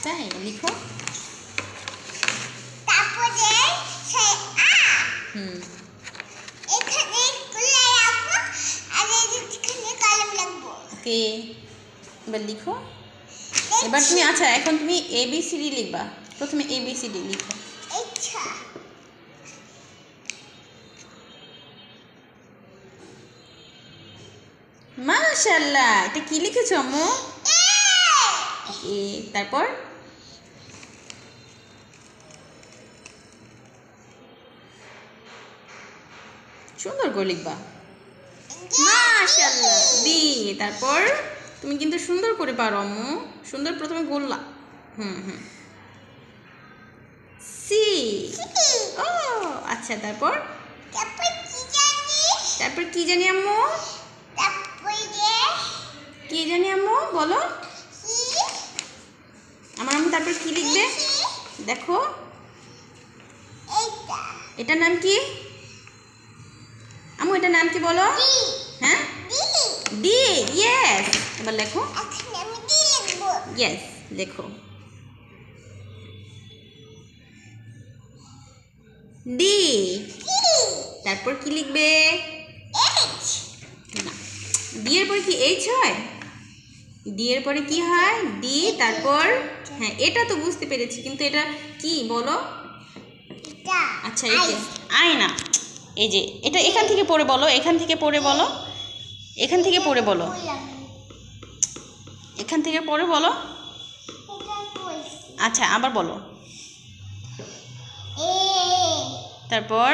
তাই লিখো। ওকে, এবার লিখো। এবার তুমি আচ্ছা এখন তুমি ABCD লিখবা। প্রথমে ABCD লিখো। মাশাআল্লাহ, এটা কি লিখেছো আম্মু? তারপর সুন্দর করে লিখবা। মাশাআল্লাহ, বি। তারপর তুমি কিন্তু সুন্দর করে পারো আম্মু। সুন্দর, প্রথমে গোল্লা। সি। ও আচ্ছা, তারপর কি জানি আম্মু? কি জানি আম্মু বলো? আমার আম্মু তারপর কি লিখবে দেখো? এটার নাম কি আম্মু? এটার নাম কি বলো? হ্যাঁ, ডি। ইয়েস, এবার লেখো। ইয়েস, লেখো ডি। তারপর কি লিখবে? না, ডি এর পরে কি এইচ হয়? ডি এর পরে কি হয়? ডি। তারপর হ্যাঁ, এটা তো বুঝতে পেরেছি, কিন্তু এটা কি বলো? আচ্ছা, আই না, এই যে এটা এখান থেকে পড়ে বলো। এখান থেকে পড়ে বলো। এখান থেকে পড়ে বলো। এখান থেকে পড়ে বলো। আচ্ছা, আবার বলো। তারপর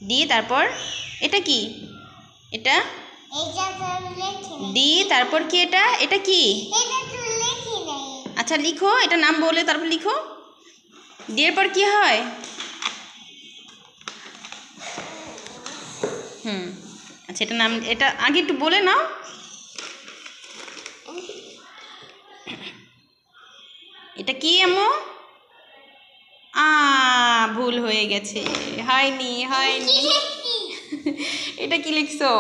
ডি। তারপর এটা কি? এটা ডি। তারপর কি? এটা কি? আচ্ছা, লিখো। এটা নাম বলে তারপর লিখো। ডি এর পর কি হয়? আচ্ছা, এটা নাম, এটা আগে একটু বলে নাও। এটা কি আম্মু? ভুল হয়ে গেছে, হয়নি। এটা কি লিখছো?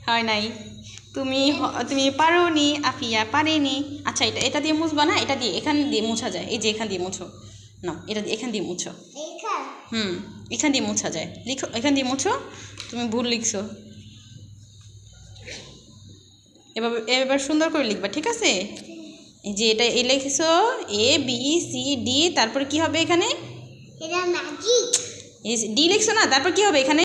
হয় নাই। তুমি পারোনি, আফিয়া পারেনি। আচ্ছা, এটা দিয়ে মুছবা না, এটা দিয়ে এখান দিয়ে মোছা যায়। এই যে এখান দিয়ে মুছো না, এটা এখান দিয়ে মুছো। এখান দিয়ে মোছা যায়। লিখো, এখান দিয়ে মুছো। তুমি ভুল লিখছো। এবার সুন্দর করে লিখবা, ঠিক আছে? এই যে এটা লিখছো ABCD, তারপর কি হবে এখানে? ডি লিখছো না, তারপর কি হবে এখানে?